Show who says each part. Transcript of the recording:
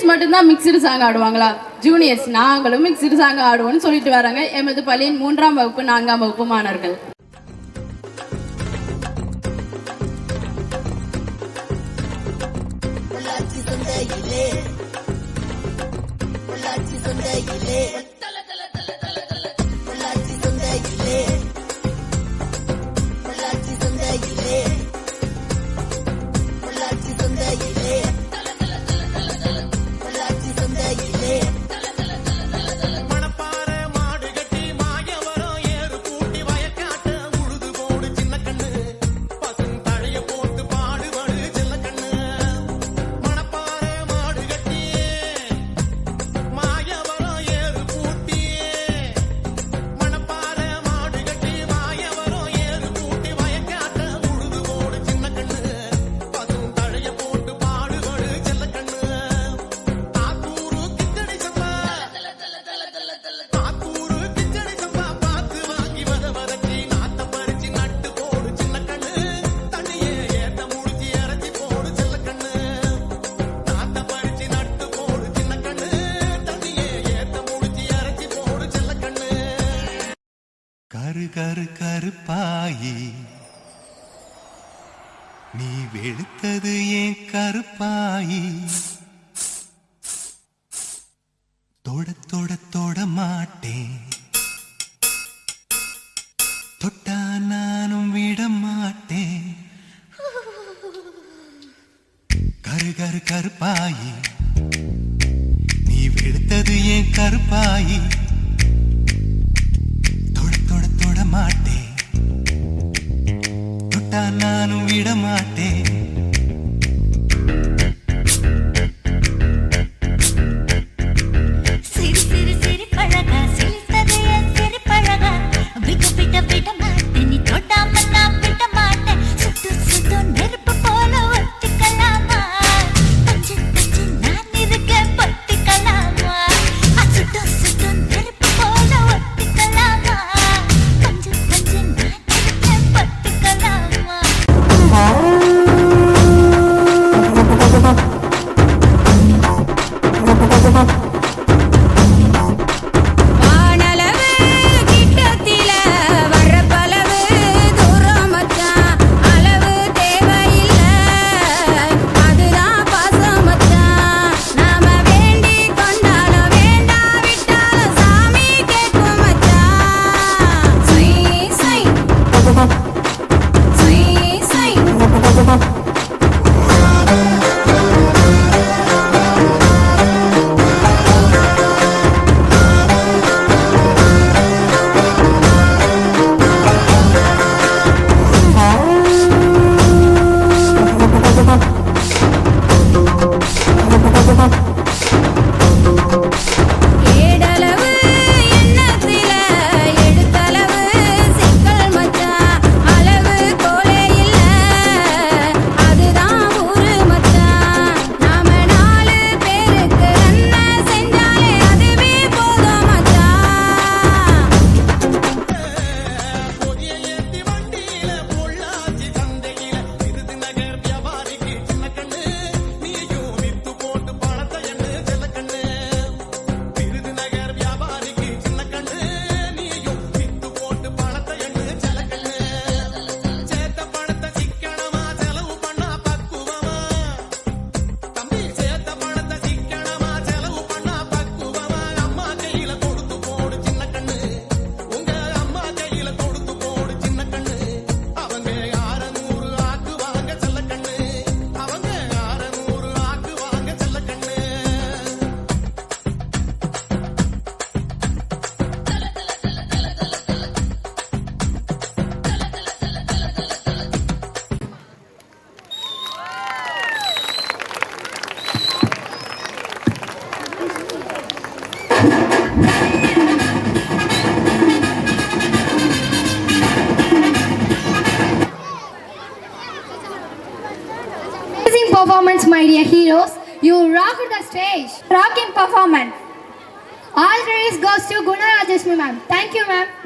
Speaker 1: மட்டும்தான் mixed song ஆடுவாங்களா? Juniors நாங்களும் mixed song ஆடுவோம்னு சொல்லிட்டு வராங்க எமது பள்ளியின் 3ஆம் வகுப்பு 4ஆம் வகுப்பு மாணவர்கள்.
Speaker 2: கரு கரு கருப்பாயி நீ வெளுத்தது ஏன் கருப்பாயி தொட தொட தொட மாட்டேன் தொட்டா நானும் விட மாட்டேன் கரு கரு கருப்பாயி நீ வெளுத்தது ஏன் கருப்பாயி மாட்டேன் தொட்டா நானும் விட மாட்டேன்
Speaker 3: Performance, my dear heroes. You rocked the stage. Rocking performance. All praise goes to Guna Rajeshmi ma'am. Thank you, ma'am.